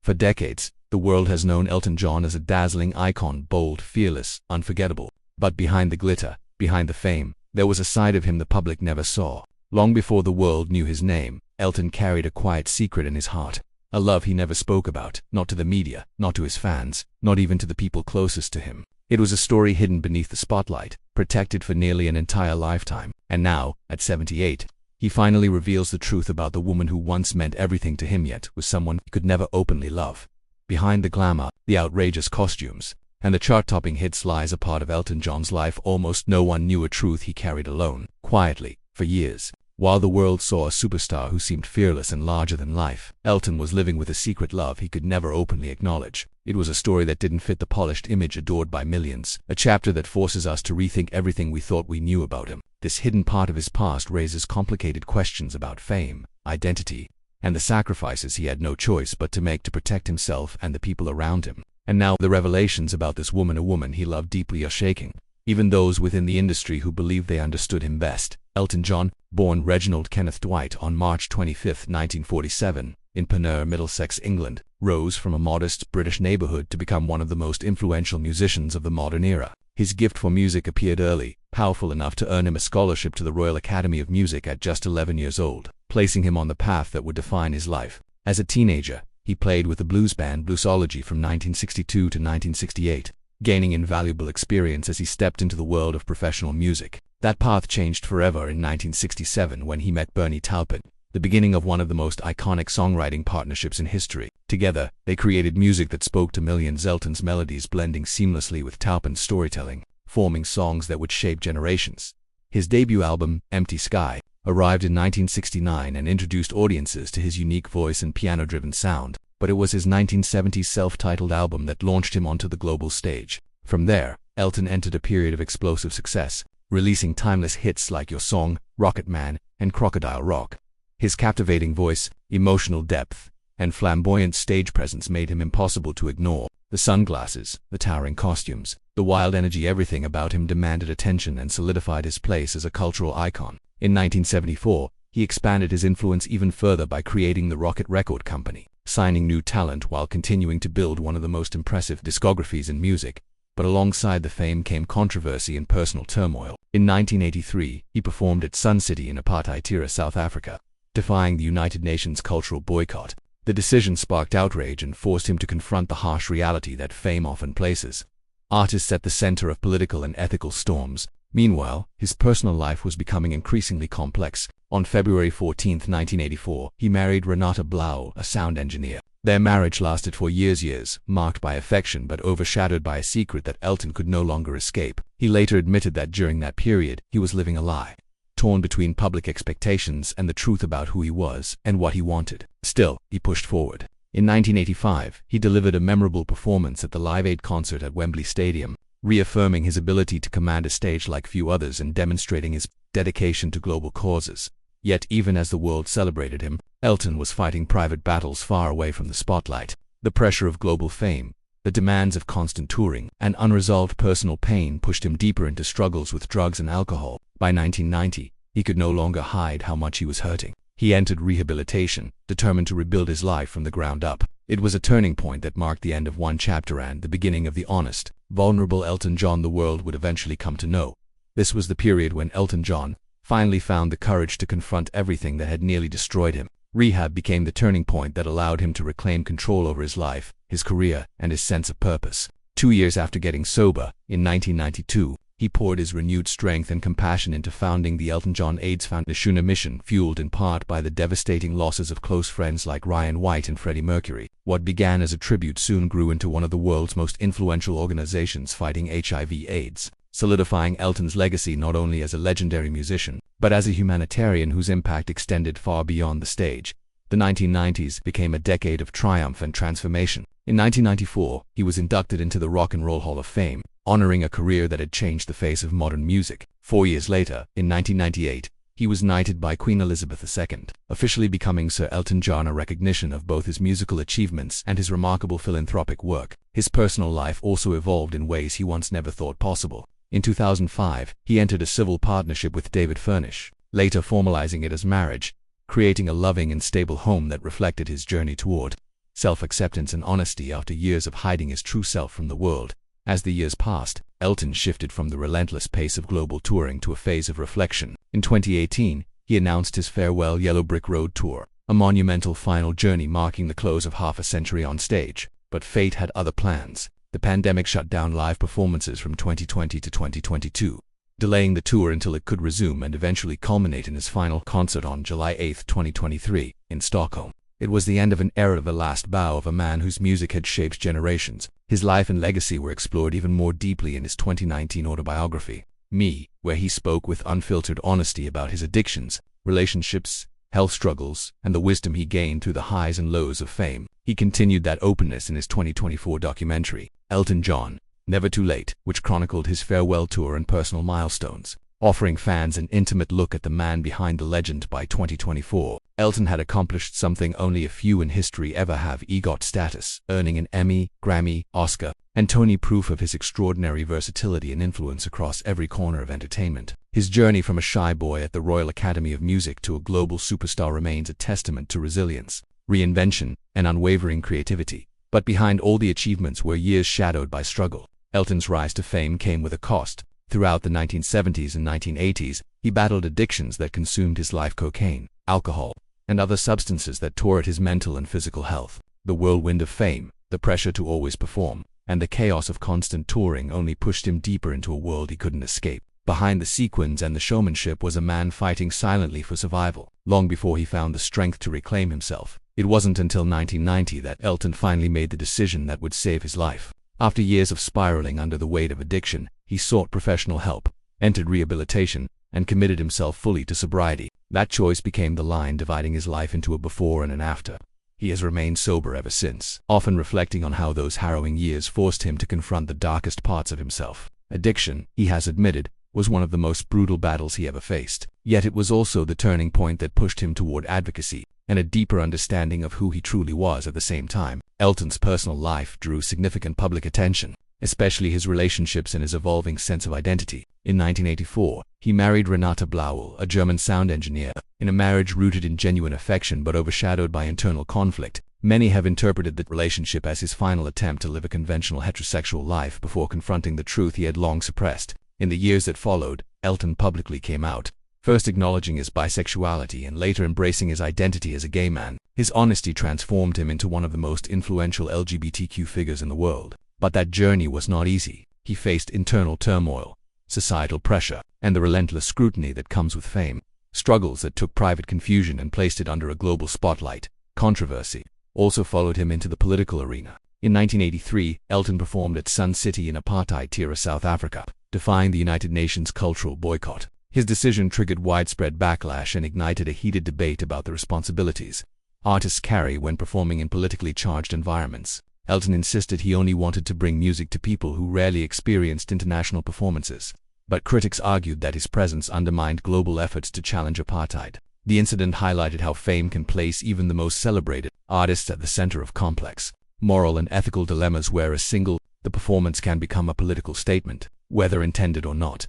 For decades, the world has known Elton John as a dazzling icon, bold, fearless, unforgettable. But behind the glitter, behind the fame, there was a side of him the public never saw. Long before the world knew his name, Elton carried a quiet secret in his heart. A love he never spoke about, not to the media, not to his fans, not even to the people closest to him. It was a story hidden beneath the spotlight, protected for nearly an entire lifetime. And now, at 78, he finally reveals the truth about the woman who once meant everything to him yet was someone he could never openly love. Behind the glamour, the outrageous costumes, and the chart-topping hits lies a part of Elton John's life almost no one knew, a truth he carried alone, quietly, for years. While the world saw a superstar who seemed fearless and larger than life, Elton was living with a secret love he could never openly acknowledge. It was a story that didn't fit the polished image adored by millions, a chapter that forces us to rethink everything we thought we knew about him. This hidden part of his past raises complicated questions about fame, identity, and the sacrifices he had no choice but to make to protect himself and the people around him. And now the revelations about this woman, a woman he loved deeply, are shaking even those within the industry who believed they understood him best. Elton John, born Reginald Kenneth Dwight on March 25, 1947, in Penrhyn, Middlesex, England, rose from a modest British neighborhood to become one of the most influential musicians of the modern era. His gift for music appeared early, powerful enough to earn him a scholarship to the Royal Academy of Music at just 11 years old, placing him on the path that would define his life. As a teenager, he played with the blues band Bluesology from 1962 to 1968, gaining invaluable experience as he stepped into the world of professional music. That path changed forever in 1967 when he met Bernie Taupin, the beginning of one of the most iconic songwriting partnerships in history. Together, they created music that spoke to millions, Elton's melodies blending seamlessly with Taupin's storytelling, forming songs that would shape generations. His debut album, Empty Sky, arrived in 1969 and introduced audiences to his unique voice and piano-driven sound, but it was his 1970s self-titled album that launched him onto the global stage. From there, Elton entered a period of explosive success, releasing timeless hits like Your Song, Rocket Man, and Crocodile Rock. His captivating voice, emotional depth, and flamboyant stage presence made him impossible to ignore. The sunglasses, the towering costumes, the wild energy, everything about him demanded attention and solidified his place as a cultural icon. In 1974, he expanded his influence even further by creating the Rocket Record Company, signing new talent while continuing to build one of the most impressive discographies in music. But alongside the fame came controversy and personal turmoil. In 1983, he performed at Sun City in Apartheid-era South Africa, defying the United Nations cultural boycott. The decision sparked outrage and forced him to confront the harsh reality that fame often places artists at the center of political and ethical storms. Meanwhile, his personal life was becoming increasingly complex. On February 14, 1984, he married Renata Blau, a sound engineer. Their marriage lasted for years, marked by affection but overshadowed by a secret that Elton could no longer escape. He later admitted that during that period, he was living a lie, torn between public expectations and the truth about who he was and what he wanted. Still, he pushed forward. In 1985, he delivered a memorable performance at the Live Aid concert at Wembley Stadium, reaffirming his ability to command a stage like few others and demonstrating his dedication to global causes. Yet even as the world celebrated him, Elton was fighting private battles far away from the spotlight. The pressure of global fame, the demands of constant touring, and unresolved personal pain pushed him deeper into struggles with drugs and alcohol. By 1990, he could no longer hide how much he was hurting. He entered rehabilitation, determined to rebuild his life from the ground up. It was a turning point that marked the end of one chapter and the beginning of the honest, vulnerable Elton John the world would eventually come to know. This was the period when Elton John finally found the courage to confront everything that had nearly destroyed him. Rehab became the turning point that allowed him to reclaim control over his life, his career, and his sense of purpose. 2 years after getting sober, in 1992, he poured his renewed strength and compassion into founding the Elton John AIDS Foundation, a mission fueled in part by the devastating losses of close friends like Ryan White and Freddie Mercury. What began as a tribute soon grew into one of the world's most influential organizations fighting HIV/AIDS, solidifying Elton's legacy not only as a legendary musician, but as a humanitarian whose impact extended far beyond the stage. The 1990s became a decade of triumph and transformation. In 1994, he was inducted into the Rock and Roll Hall of Fame, honoring a career that had changed the face of modern music. 4 years later, in 1998, he was knighted by Queen Elizabeth II, officially becoming Sir Elton John, a recognition of both his musical achievements and his remarkable philanthropic work. His personal life also evolved in ways he once never thought possible. In 2005, he entered a civil partnership with David Furnish, later formalizing it as marriage, creating a loving and stable home that reflected his journey toward self-acceptance and honesty after years of hiding his true self from the world. As the years passed, Elton shifted from the relentless pace of global touring to a phase of reflection. In 2018, he announced his farewell Yellow Brick Road tour, a monumental final journey marking the close of half a century on stage. But fate had other plans. The pandemic shut down live performances from 2020 to 2022, delaying the tour until it could resume and eventually culminate in his final concert on July 8, 2023, in Stockholm. It was the end of an era, the last bow of a man whose music had shaped generations. His life and legacy were explored even more deeply in his 2019 autobiography, Me, where he spoke with unfiltered honesty about his addictions, relationships, health struggles, and the wisdom he gained through the highs and lows of fame. He continued that openness in his 2024 documentary, Elton John, Never Too Late, which chronicled his farewell tour and personal milestones, offering fans an intimate look at the man behind the legend. By 2024, Elton had accomplished something only a few in history ever have: EGOT status, earning an Emmy, Grammy, Oscar, and Tony, proof of his extraordinary versatility and influence across every corner of entertainment. His journey from a shy boy at the Royal Academy of Music to a global superstar remains a testament to resilience, reinvention, and unwavering creativity. But behind all the achievements were years shadowed by struggle. Elton's rise to fame came with a cost. Throughout the 1970s and 1980s, he battled addictions that consumed his life: cocaine, alcohol, and other substances that tore at his mental and physical health. The whirlwind of fame, the pressure to always perform, and the chaos of constant touring only pushed him deeper into a world he couldn't escape. Behind the sequins and the showmanship was a man fighting silently for survival. Long before he found the strength to reclaim himself, it wasn't until 1990 that Elton finally made the decision that would save his life. After years of spiraling under the weight of addiction, he sought professional help, entered rehabilitation, and committed himself fully to sobriety. That choice became the line dividing his life into a before and an after. He has remained sober ever since, often reflecting on how those harrowing years forced him to confront the darkest parts of himself. Addiction, he has admitted, was one of the most brutal battles he ever faced. Yet it was also the turning point that pushed him toward advocacy and a deeper understanding of who he truly was. At the same time, Elton's personal life drew significant public attention, especially his relationships and his evolving sense of identity. In 1984, he married Renate Blauel, a German sound engineer, in a marriage rooted in genuine affection but overshadowed by internal conflict. Many have interpreted the relationship as his final attempt to live a conventional heterosexual life before confronting the truth he had long suppressed. In the years that followed, Elton publicly came out, first acknowledging his bisexuality and later embracing his identity as a gay man. His honesty transformed him into one of the most influential LGBTQ figures in the world. But that journey was not easy. He faced internal turmoil, societal pressure, and the relentless scrutiny that comes with fame. Struggles that took private confusion and placed it under a global spotlight. Controversy also followed him into the political arena. In 1983, Elton performed at Sun City in apartheid-era South Africa, defying the United Nations cultural boycott. His decision triggered widespread backlash and ignited a heated debate about the responsibilities artists carry when performing in politically charged environments. Elton insisted he only wanted to bring music to people who rarely experienced international performances, but critics argued that his presence undermined global efforts to challenge apartheid. The incident highlighted how fame can place even the most celebrated artists at the center of complex moral and ethical dilemmas where the performance can become a political statement, whether intended or not.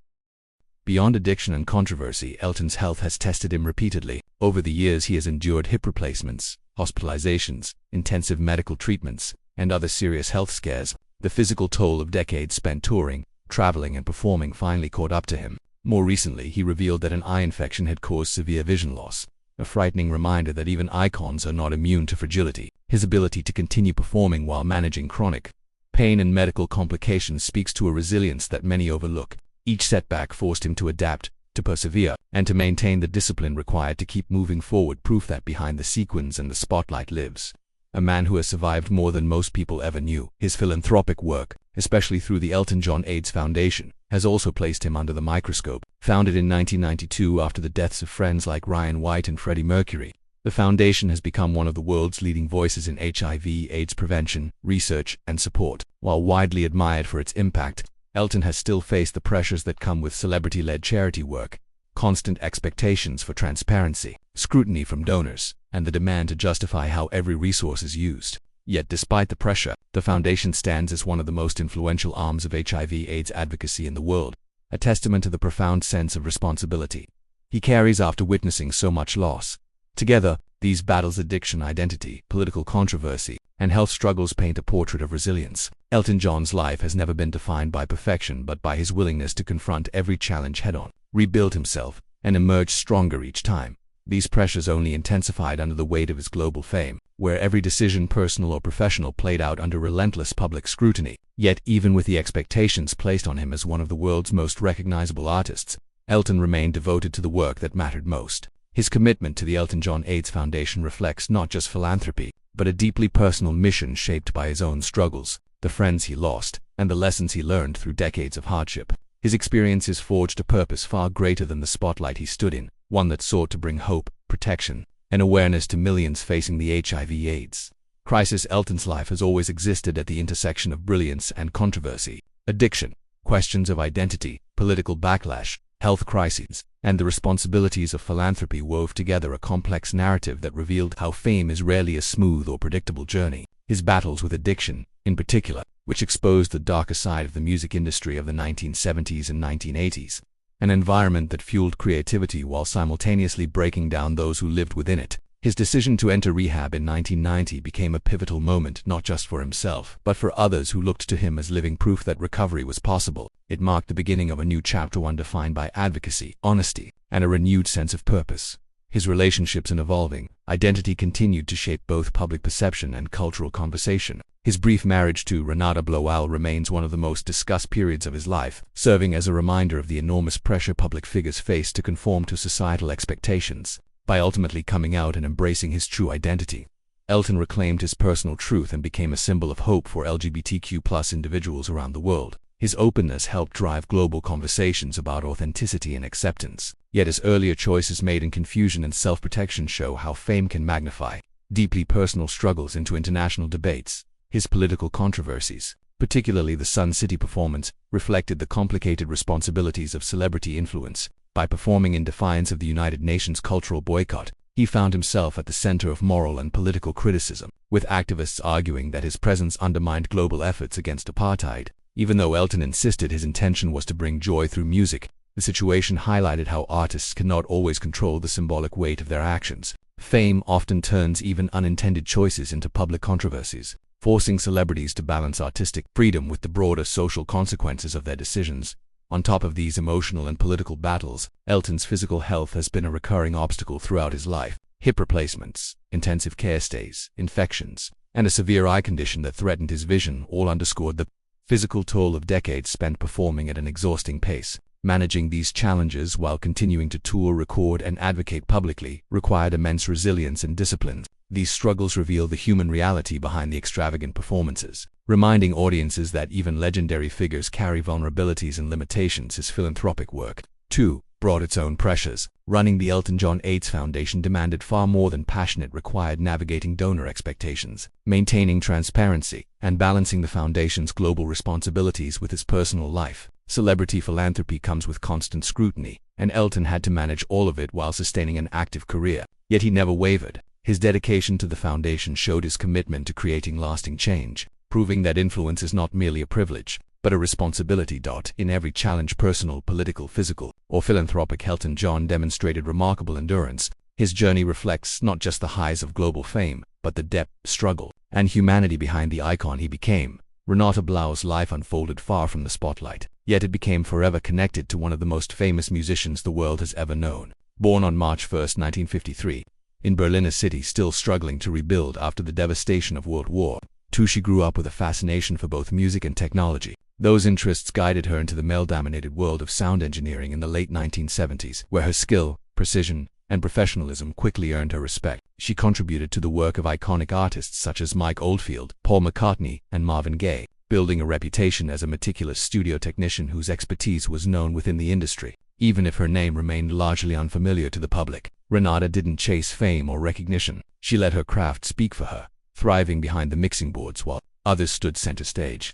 Beyond addiction and controversy, Elton's health has tested him repeatedly. Over the years, he has endured hip replacements, hospitalizations, intensive medical treatments, and other serious health scares. The physical toll of decades spent touring, traveling, and performing finally caught up to him. More recently, he revealed that an eye infection had caused severe vision loss, a frightening reminder that even icons are not immune to fragility. His ability to continue performing while managing chronic pain and medical complications speaks to a resilience that many overlook. Each setback forced him to adapt, to persevere, and to maintain the discipline required to keep moving forward, proof that behind the sequins and the spotlight lives a man who has survived more than most people ever knew. His philanthropic work, especially through the Elton John AIDS Foundation, has also placed him under the microscope. Founded in 1992 after the deaths of friends like Ryan White and Freddie Mercury, the foundation has become one of the world's leading voices in HIV/AIDS prevention, research, and support. While widely admired for its impact, Elton has still faced the pressures that come with celebrity-led charity work: constant expectations for transparency, scrutiny from donors, and the demand to justify how every resource is used. Yet despite the pressure, the foundation stands as one of the most influential arms of HIV/AIDS advocacy in the world, a testament to the profound sense of responsibility he carries after witnessing so much loss. Together, these battles, addiction, identity, political controversy, and health struggles, paint a portrait of resilience. Elton John's life has never been defined by perfection but by his willingness to confront every challenge head-on, rebuild himself, and emerge stronger each time. These pressures only intensified under the weight of his global fame, where every decision, personal or professional, played out under relentless public scrutiny. Yet, even with the expectations placed on him as one of the world's most recognizable artists, Elton remained devoted to the work that mattered most. His commitment to the Elton John AIDS Foundation reflects not just philanthropy, but a deeply personal mission shaped by his own struggles, the friends he lost, and the lessons he learned through decades of hardship. His experiences forged a purpose far greater than the spotlight he stood in, one that sought to bring hope, protection, and awareness to millions facing the HIV/AIDS crisis. Elton's life has always existed at the intersection of brilliance and controversy. Addiction, questions of identity, political backlash, health crises, and the responsibilities of philanthropy wove together a complex narrative that revealed how fame is rarely a smooth or predictable journey. His battles with addiction, in particular, which exposed the darker side of the music industry of the 1970s and 1980s, an environment that fueled creativity while simultaneously breaking down those who lived within it. His decision to enter rehab in 1990 became a pivotal moment not just for himself, but for others who looked to him as living proof that recovery was possible. It marked the beginning of a new chapter, one defined by advocacy, honesty, and a renewed sense of purpose. His relationships and evolving identity continued to shape both public perception and cultural conversation. His brief marriage to Renata Bloal remains one of the most discussed periods of his life, serving as a reminder of the enormous pressure public figures face to conform to societal expectations. By ultimately coming out and embracing his true identity, Elton reclaimed his personal truth and became a symbol of hope for LGBTQ+ individuals around the world. His openness helped drive global conversations about authenticity and acceptance. Yet his earlier choices made in confusion and self-protection show how fame can magnify deeply personal struggles into international debates. His political controversies, particularly the Sun City performance, reflected the complicated responsibilities of celebrity influence. By performing in defiance of the United Nations cultural boycott, he found himself at the center of moral and political criticism, with activists arguing that his presence undermined global efforts against apartheid. Even though Elton insisted his intention was to bring joy through music, the situation highlighted how artists cannot always control the symbolic weight of their actions. Fame often turns even unintended choices into public controversies, forcing celebrities to balance artistic freedom with the broader social consequences of their decisions. On top of these emotional and political battles, Elton's physical health has been a recurring obstacle throughout his life. Hip replacements, intensive care stays, infections, and a severe eye condition that threatened his vision all underscored the physical toll of decades spent performing at an exhausting pace. Managing these challenges while continuing to tour, record, and advocate publicly required immense resilience and discipline. These struggles reveal the human reality behind the extravagant performances, reminding audiences that even legendary figures carry vulnerabilities and limitations. His philanthropic work, too, brought its own pressures. Running the Elton John AIDS Foundation demanded far more than passion. It required navigating donor expectations, maintaining transparency, and balancing the foundation's global responsibilities with his personal life. Celebrity philanthropy comes with constant scrutiny, and Elton had to manage all of it while sustaining an active career. Yet he never wavered. His dedication to the foundation showed his commitment to creating lasting change, proving that influence is not merely a privilege, but a responsibility. In every challenge, personal, political, physical, or philanthropic, Elton John demonstrated remarkable endurance. His journey reflects not just the highs of global fame, but the depth, struggle, and humanity behind the icon he became. Renata Bloal's life unfolded far from the spotlight, yet it became forever connected to one of the most famous musicians the world has ever known. Born on March 1, 1953, in Berlin, a city still struggling to rebuild after the devastation of World War II, she grew up with a fascination for both music and technology. Those interests guided her into the male-dominated world of sound engineering in the late 1970s, where her skill, precision, and professionalism quickly earned her respect. She contributed to the work of iconic artists such as Mike Oldfield, Paul McCartney, and Marvin Gaye, building a reputation as a meticulous studio technician whose expertise was known within the industry. Even if her name remained largely unfamiliar to the public, Renata didn't chase fame or recognition. She let her craft speak for her, thriving behind the mixing boards while others stood center stage.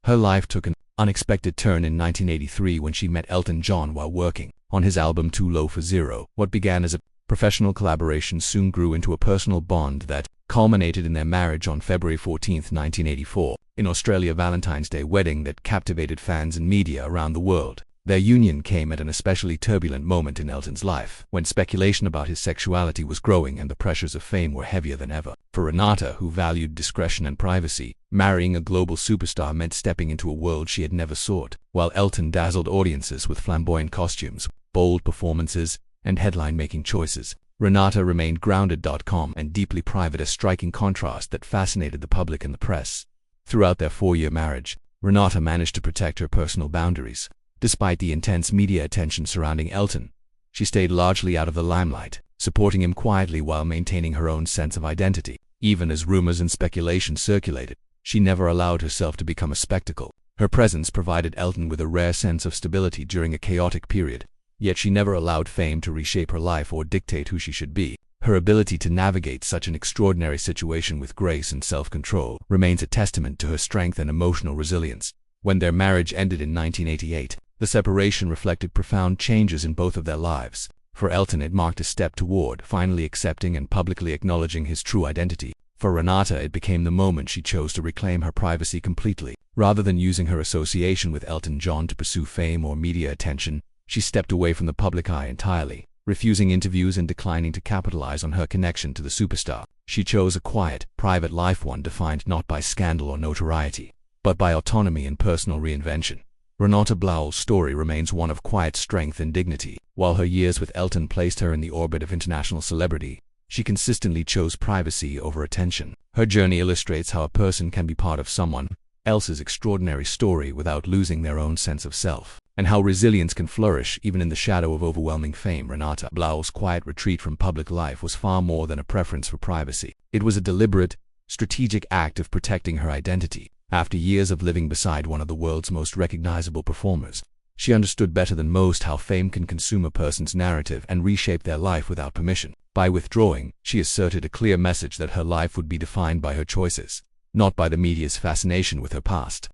Her life took an unexpected turn in 1983 when she met Elton John while working on his album Too Low for Zero. What began as a professional collaboration soon grew into a personal bond that culminated in their marriage on February 14, 1984, in Australia. Valentine's Day wedding that captivated fans and media around the world. Their union came at an especially turbulent moment in Elton's life, when speculation about his sexuality was growing and the pressures of fame were heavier than ever. For Renata, who valued discretion and privacy, marrying a global superstar meant stepping into a world she had never sought. While Elton dazzled audiences with flamboyant costumes, bold performances, and headline-making choices, Renata remained grounded, calm, and deeply private, a striking contrast that fascinated the public and the press. Throughout their 4-year marriage, Renata managed to protect her personal boundaries. Despite the intense media attention surrounding Elton, she stayed largely out of the limelight, supporting him quietly while maintaining her own sense of identity. Even as rumors and speculation circulated, she never allowed herself to become a spectacle. Her presence provided Elton with a rare sense of stability during a chaotic period, yet she never allowed fame to reshape her life or dictate who she should be. Her ability to navigate such an extraordinary situation with grace and self-control remains a testament to her strength and emotional resilience. When their marriage ended in 1988, the separation reflected profound changes in both of their lives. For Elton, it marked a step toward finally accepting and publicly acknowledging his true identity. For Renata, it became the moment she chose to reclaim her privacy completely. Rather than using her association with Elton John to pursue fame or media attention, she stepped away from the public eye entirely, refusing interviews and declining to capitalize on her connection to the superstar. She chose a quiet, private life, one defined not by scandal or notoriety, but by autonomy and personal reinvention. Renata Blau's story remains one of quiet strength and dignity. While her years with Elton placed her in the orbit of international celebrity, she consistently chose privacy over attention. Her journey illustrates how a person can be part of someone else's extraordinary story without losing their own sense of self, and how resilience can flourish even in the shadow of overwhelming fame. Renata Blau's quiet retreat from public life was far more than a preference for privacy. It was a deliberate, strategic act of protecting her identity. After years of living beside one of the world's most recognizable performers, she understood better than most how fame can consume a person's narrative and reshape their life without permission. By withdrawing, she asserted a clear message that her life would be defined by her choices, not by the media's fascination with her past.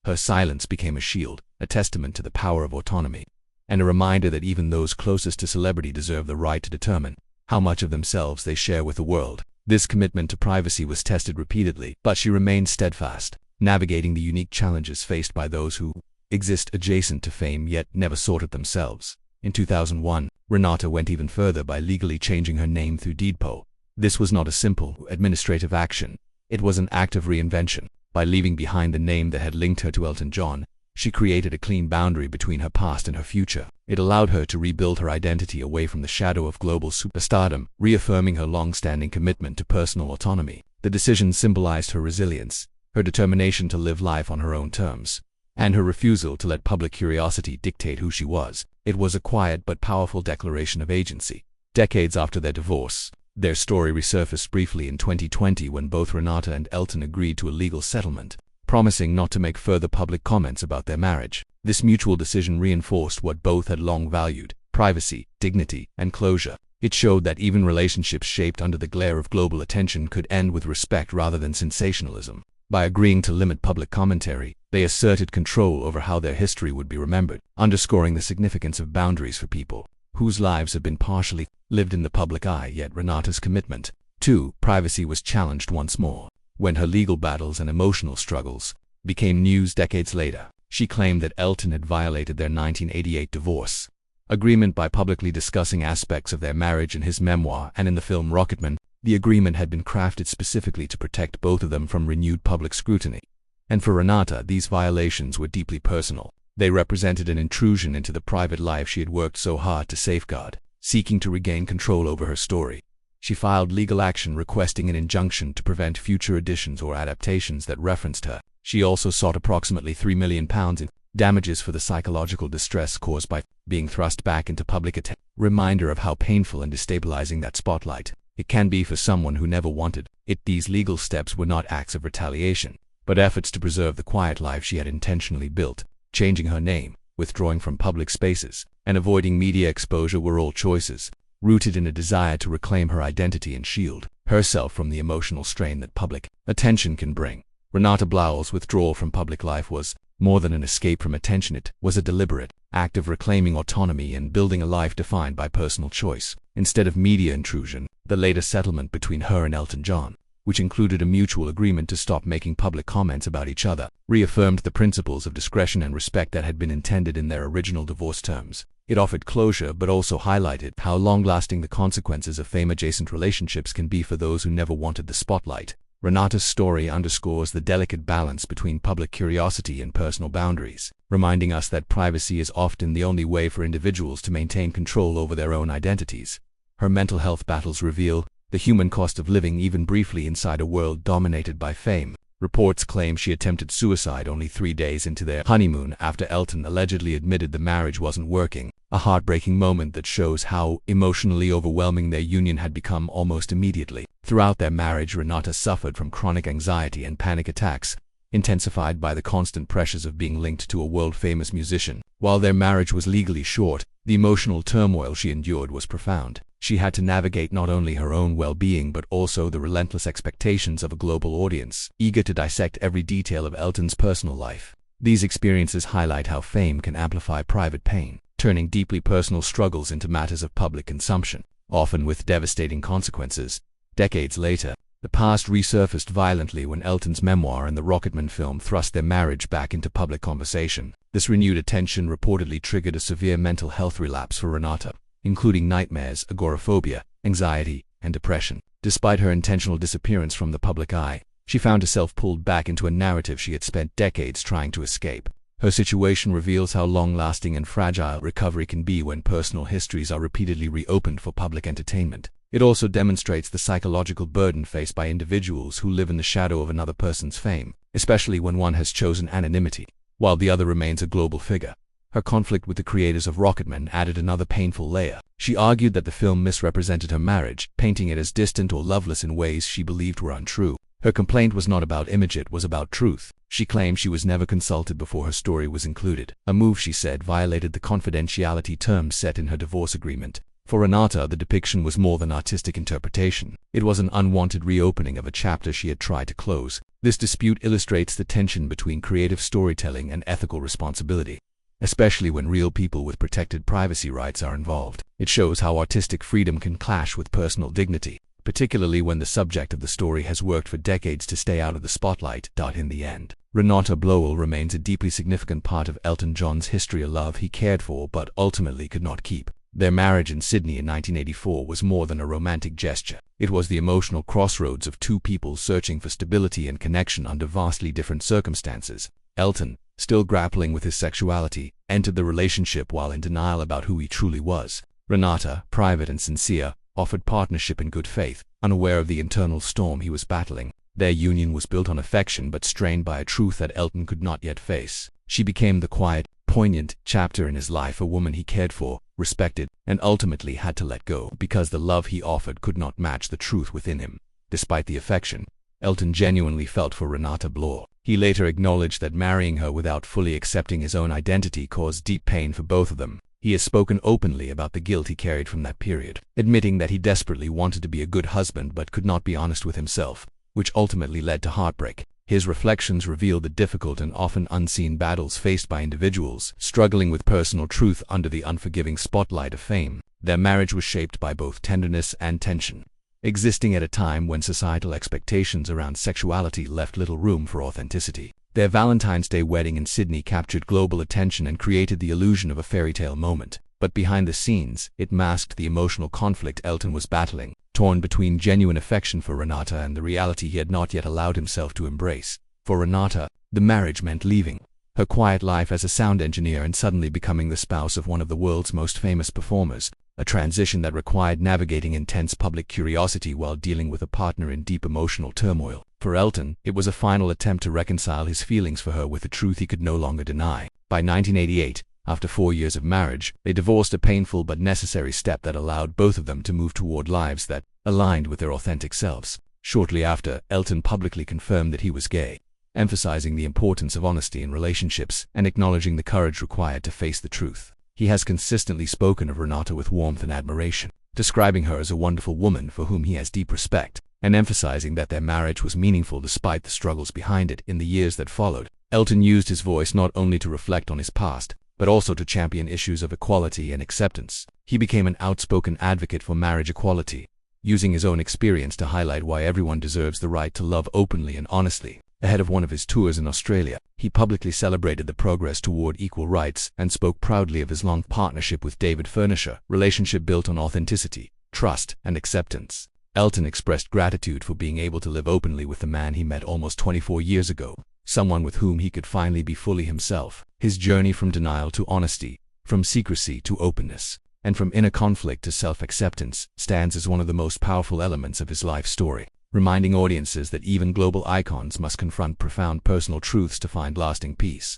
Her silence became a shield, a testament to the power of autonomy, and a reminder that even those closest to celebrity deserve the right to determine how much of themselves they share with the world. This commitment to privacy was tested repeatedly, but she remained steadfast, navigating the unique challenges faced by those who exist adjacent to fame yet never sought it themselves. In 2001, Renata went even further by legally changing her name through deed poll. This was not a simple administrative action. It was an act of reinvention. By leaving behind the name that had linked her to Elton John, she created a clean boundary between her past and her future. It allowed her to rebuild her identity away from the shadow of global superstardom, reaffirming her long-standing commitment to personal autonomy. The decision symbolized her resilience, her determination to live life on her own terms, and her refusal to let public curiosity dictate who she was. It was a quiet but powerful declaration of agency. Decades after their divorce, their story resurfaced briefly in 2020 when both Renata and Elton agreed to a legal settlement, promising not to make further public comments about their marriage. This mutual decision reinforced what both had long valued: privacy, dignity, and closure. It showed that even relationships shaped under the glare of global attention could end with respect rather than sensationalism. By agreeing to limit public commentary, they asserted control over how their history would be remembered, underscoring the significance of boundaries for people whose lives have been partially lived in the public eye. Yet Renata's commitment to privacy was challenged once more, when her legal battles and emotional struggles became news decades later. She claimed that Elton had violated their 1988 divorce agreement by publicly discussing aspects of their marriage in his memoir and in the film Rocketman. The agreement had been crafted specifically to protect both of them from renewed public scrutiny. And for Renata, these violations were deeply personal. They represented an intrusion into the private life she had worked so hard to safeguard. Seeking to regain control over her story, she filed legal action requesting an injunction to prevent future editions or adaptations that referenced her. She also sought approximately £3 million in damages for the psychological distress caused by being thrust back into public attention. Reminder of how painful and destabilizing that spotlight it can be for someone who never wanted it. These legal steps were not acts of retaliation, but efforts to preserve the quiet life she had intentionally built. Changing her name, withdrawing from public spaces, and avoiding media exposure were all choices rooted in a desire to reclaim her identity and shield herself from the emotional strain that public attention can bring. Renata Blau's withdrawal from public life was more than an escape from attention. It was a deliberate act of reclaiming autonomy and building a life defined by personal choice, instead of media intrusion. The later settlement between her and Elton John which included a mutual agreement to stop making public comments about each other, reaffirmed the principles of discretion and respect that had been intended in their original divorce terms. It offered closure but also highlighted how long-lasting the consequences of fame-adjacent relationships can be for those who never wanted the spotlight. Renata's story underscores the delicate balance between public curiosity and personal boundaries, reminding us that privacy is often the only way for individuals to maintain control over their own identities. Her mental health battles reveal the human cost of living even briefly inside a world dominated by fame. Reports claim she attempted suicide only 3 days into their honeymoon after Elton allegedly admitted the marriage wasn't working, a heartbreaking moment that shows how emotionally overwhelming their union had become almost immediately. Throughout their marriage, Renata suffered from chronic anxiety and panic attacks, intensified by the constant pressures of being linked to a world-famous musician. While their marriage was legally short, the emotional turmoil she endured was profound. She had to navigate not only her own well-being but also the relentless expectations of a global audience, eager to dissect every detail of Elton's personal life. These experiences highlight how fame can amplify private pain, turning deeply personal struggles into matters of public consumption, often with devastating consequences. Decades later, the past resurfaced violently when Elton's memoir and the Rocketman film thrust their marriage back into public conversation. This renewed attention reportedly triggered a severe mental health relapse for Renata, including nightmares, agoraphobia, anxiety, and depression. Despite her intentional disappearance from the public eye, she found herself pulled back into a narrative she had spent decades trying to escape. Her situation reveals how long-lasting and fragile recovery can be when personal histories are repeatedly reopened for public entertainment. It also demonstrates the psychological burden faced by individuals who live in the shadow of another person's fame, especially when one has chosen anonymity, while the other remains a global figure. Her conflict with the creators of Rocketman added another painful layer. She argued that the film misrepresented her marriage, painting it as distant or loveless in ways she believed were untrue. Her complaint was not about image, it was about truth. She claimed she was never consulted before her story was included, a move she said violated the confidentiality terms set in her divorce agreement. For Renata, the depiction was more than artistic interpretation. It was an unwanted reopening of a chapter she had tried to close. This dispute illustrates the tension between creative storytelling and ethical responsibility, especially when real people with protected privacy rights are involved. It shows how artistic freedom can clash with personal dignity, particularly when the subject of the story has worked for decades to stay out of the spotlight. In the end, Renata Blowell remains a deeply significant part of Elton John's history, a love he cared for but ultimately could not keep. Their marriage in Sydney in 1984 was more than a romantic gesture. It was the emotional crossroads of two people searching for stability and connection under vastly different circumstances. Elton, still grappling with his sexuality, entered the relationship while in denial about who he truly was. Renata, private and sincere, offered partnership in good faith, unaware of the internal storm he was battling. Their union was built on affection but strained by a truth that Elton could not yet face. She became the quiet, poignant chapter in his life, a woman he cared for, respected, and ultimately had to let go because the love he offered could not match the truth within him. Despite the affection Elton genuinely felt for Renata Blowell, he later acknowledged that marrying her without fully accepting his own identity caused deep pain for both of them. He has spoken openly about the guilt he carried from that period, admitting that he desperately wanted to be a good husband but could not be honest with himself, which ultimately led to heartbreak. His reflections reveal the difficult and often unseen battles faced by individuals struggling with personal truth under the unforgiving spotlight of fame. Their marriage was shaped by both tenderness and tension, existing at a time when societal expectations around sexuality left little room for authenticity. Their Valentine's Day wedding in Sydney captured global attention and created the illusion of a fairy tale moment. But behind the scenes, it masked the emotional conflict Elton was battling, torn between genuine affection for Renata and the reality he had not yet allowed himself to embrace. For Renata, the marriage meant leaving her quiet life as a sound engineer and suddenly becoming the spouse of one of the world's most famous performers, a transition that required navigating intense public curiosity while dealing with a partner in deep emotional turmoil. For Elton, it was a final attempt to reconcile his feelings for her with the truth he could no longer deny. By 1988, after 4 years of marriage, they divorced, a painful but necessary step that allowed both of them to move toward lives that aligned with their authentic selves. Shortly after, Elton publicly confirmed that he was gay, emphasizing the importance of honesty in relationships and acknowledging the courage required to face the truth. He has consistently spoken of Renata with warmth and admiration, describing her as a wonderful woman for whom he has deep respect, and emphasizing that their marriage was meaningful despite the struggles behind it. In the years that followed, Elton used his voice not only to reflect on his past, but also to champion issues of equality and acceptance. He became an outspoken advocate for marriage equality, using his own experience to highlight why everyone deserves the right to love openly and honestly. Ahead of one of his tours in Australia, he publicly celebrated the progress toward equal rights and spoke proudly of his long partnership with David Furnisher, relationship built on authenticity, trust, and acceptance. Elton expressed gratitude for being able to live openly with the man he met almost 24 years ago, someone with whom he could finally be fully himself. His journey from denial to honesty, from secrecy to openness, and from inner conflict to self-acceptance stands as one of the most powerful elements of his life story, reminding audiences that even global icons must confront profound personal truths to find lasting peace.